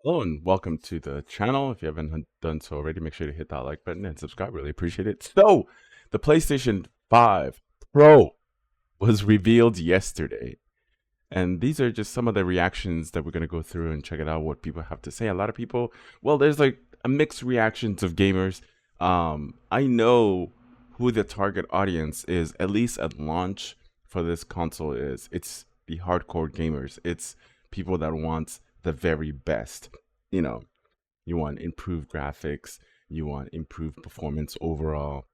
Hello and welcome to the channel. If you haven't done so already, make sure to hit that like button and subscribe. Really appreciate it. So, the PlayStation 5 Pro was revealed yesterday. And these are just some of the reactions that we're going to go through and check it out, what people have to say. A lot of people, well, there's like a mixed reactions of gamers. I know who the target audience is, at least at launch for this console is. It's the hardcore gamers. It's people that want the very best. You know, you want improved graphics, you want improved performance overall,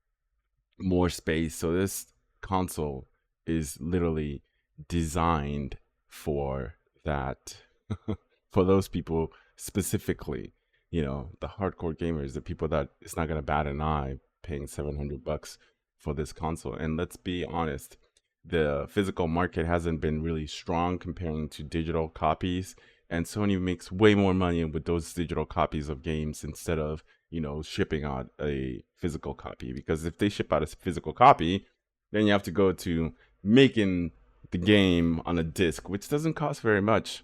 more space. So this console is literally designed for that, for those people specifically. The hardcore gamers, the people that it's not gonna bat an eye paying $700 for this console. And let's be honest, the physical market hasn't been really strong comparing to digital copies, and Sony makes way more money with those digital copies of games instead of shipping out a physical copy. Because if they ship out a physical copy, then you have to go to making the game on a disc, which doesn't cost very much,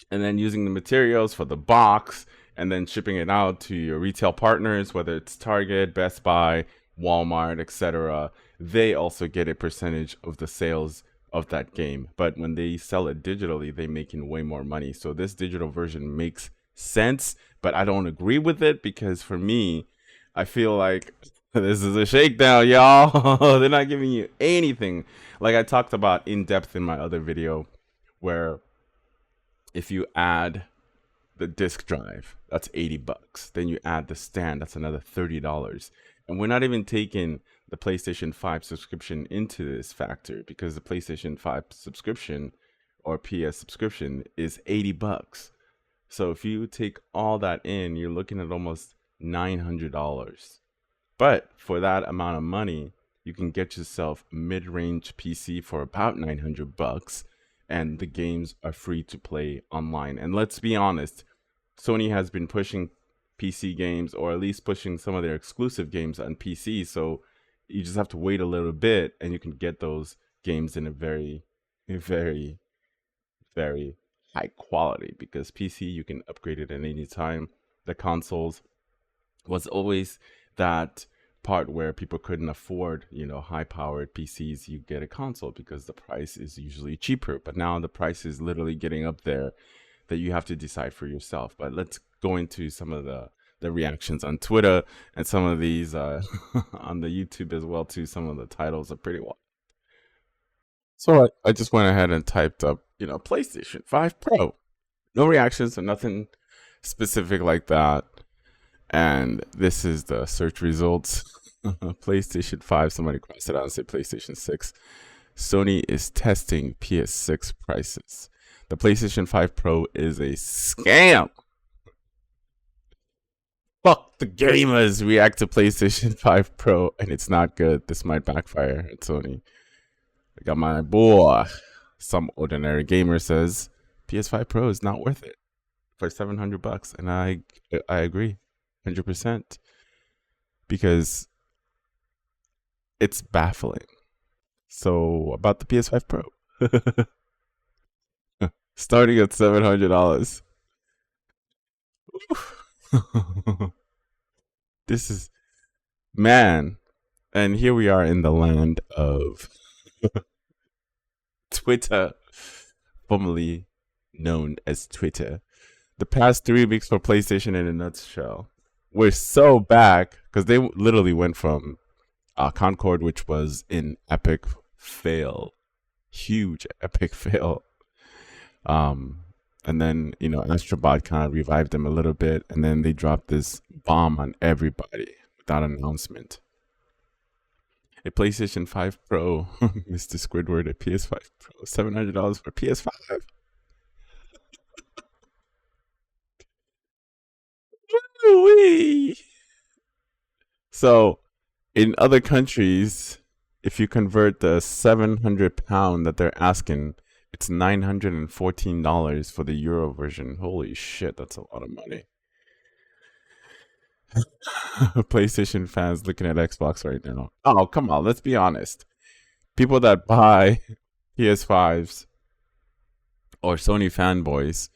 and then using the materials for the box and then shipping it out to your retail partners, whether it's Target, Best Buy, Walmart, etc. They also get a percentage of the sales of that game. But when they sell it digitally, they make in way more money. So this digital version makes sense, but I don't agree with it because for me, I feel like this is a shakedown, y'all. They're not giving you anything. Like I talked about in depth in my other video, where if you add the disk drive, that's $80. Then you add the stand, that's another $30. And we're not even taking the PlayStation 5 subscription into this factor because the PlayStation 5 subscription or PS subscription is $80. So if you take all that in, you're looking at almost $900. But for that amount of money, you can get yourself a mid-range PC for about $900, and the games are free to play online. And let's be honest, Sony has been pushing PC games, or at least pushing some of their exclusive games on PC. So you just have to wait a little bit, and you can get those games in a very, very, very high quality. Because PC, you can upgrade it at any time. The consoles was always that part where people couldn't afford, high powered PCs. You get a console because the price is usually cheaper. But now the price is literally getting up there that you have to decide for yourself. But let's go into some of the reactions on Twitter and some of these on the YouTube as well too. Some of the titles are pretty wild. So I just went ahead and typed up, PlayStation 5 Pro. No reactions or nothing specific like that. And this is the search results. PlayStation 5, somebody crossed it out and said PlayStation 6. Sony is testing PS6 prices. The PlayStation 5 Pro is a scam. Fuck the gamers react to PlayStation 5 Pro, and it's not good. This might backfire at Sony. I got my boy. Some ordinary gamer says PS5 Pro is not worth it for $700, and I agree, 100%, because it's baffling. So about the PS5 Pro, starting at $700. This is, man, and here we are in the land of Twitter, formerly known as Twitter. The past 3 weeks for PlayStation in a nutshell. We're so back because they literally went from Concord, which was an epic fail, huge epic fail. And then, Astrobot kind of revived them a little bit, and then they dropped this bomb on everybody without announcement. A PlayStation 5 Pro, Mr. Squidward, a PS5 Pro, $700 for PS5. Woo-wee. So, in other countries, if you convert the £700 that they're asking, it's $914 for the Euro version. Holy shit, that's a lot of money. PlayStation fans looking at Xbox right now. Oh, come on, let's be honest. People that buy PS5s or Sony fanboys,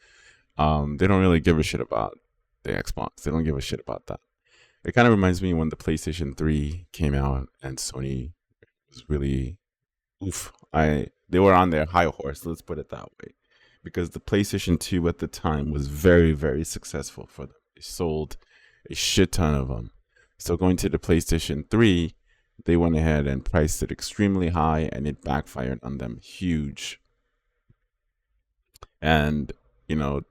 They don't really give a shit about the Xbox. They don't give a shit about that. It kind of reminds me when the PlayStation 3 came out and Sony was really oof. They were on their high horse, let's put it that way. Because the PlayStation 2 at the time was very, very successful for them. They sold a shit ton of them. So going to the PlayStation 3, they went ahead and priced it extremely high and it backfired on them huge. And,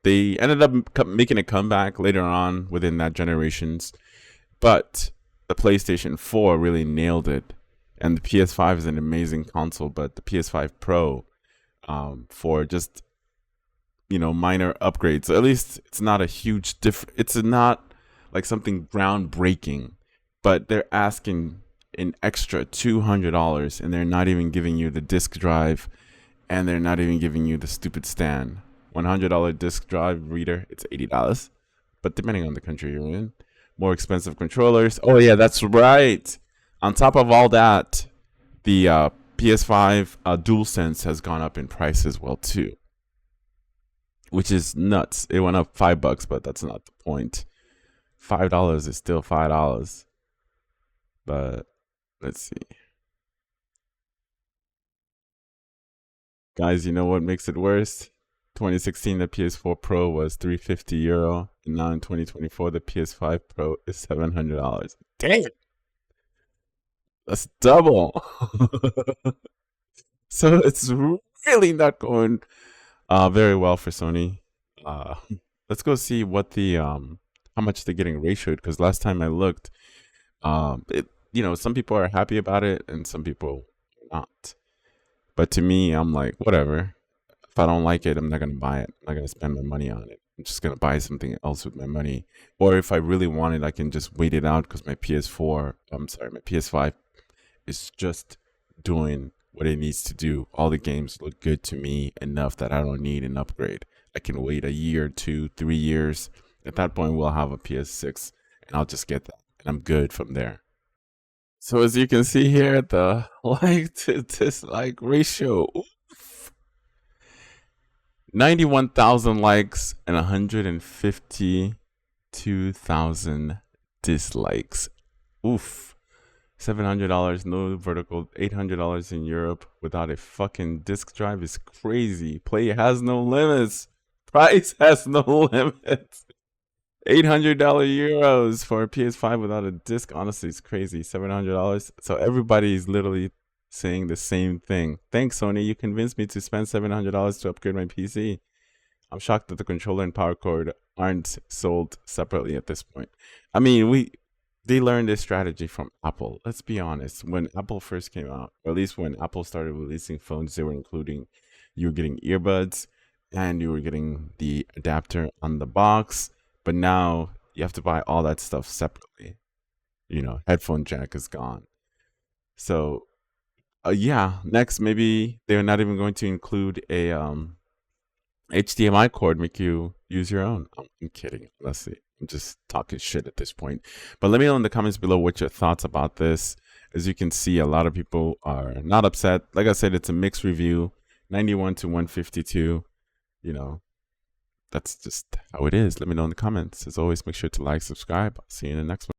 they ended up making a comeback later on within that generations. But the PlayStation 4 really nailed it. And the PS5 is an amazing console, but the PS5 Pro, for just, minor upgrades, at least it's not a huge it's not like something groundbreaking, but they're asking an extra $200 and they're not even giving you the disc drive and they're not even giving you the stupid stand. $100 disc drive reader, it's $80. But depending on the country you're in, more expensive controllers. Oh yeah, that's right. On top of all that, the PS5 DualSense has gone up in price as well too, which is nuts. It went up $5, but that's not the point. $5 is still $5. But let's see, guys. You know what makes it worse? 2016, the PS4 Pro was €350, and now in 2024, the PS5 Pro is $700. Dang it! That's double. So it's really not going very well for Sony. Let's go see what the how much they're getting ratioed, because last time I looked, some people are happy about it and some people are not. But to me, I'm like, whatever. If I don't like it, I'm not gonna buy it. I'm not gonna spend my money on it. I'm just gonna buy something else with my money. Or if I really want it, I can just wait it out because my PS5 is just doing what it needs to do. All the games look good to me enough that I don't need an upgrade. I can wait a year, 2, 3 years. At that point, we'll have a PS6 and I'll just get that. And I'm good from there. So as you can see here, the like to dislike ratio. Oof. 91,000 likes and 152,000 dislikes. Oof. $700, no vertical, $800 in Europe without a fucking disc drive is crazy. Play has no limits. Price has no limits. $800 euros for a PS5 without a disc, honestly, is crazy. $700. So everybody's literally saying the same thing. Thanks, Sony. You convinced me to spend $700 to upgrade my PC. I'm shocked that the controller and power cord aren't sold separately at this point. I mean, they learned this strategy from Apple. Let's be honest. When Apple first came out, or at least when Apple started releasing phones, they were including, you were getting earbuds and you were getting the adapter on the box. But now you have to buy all that stuff separately. Headphone jack is gone. So, yeah. Next, maybe they're not even going to include a HDMI cord. Make you use your own. I'm kidding. Let's see. I'm just talking shit at this point. But let me know in the comments below what your thoughts about this. As you can see, a lot of people are not upset. Like I said, it's a mixed review. 91 to 152. That's just how it is. Let me know in the comments. As always, make sure to like, subscribe. I'll see you in the next one.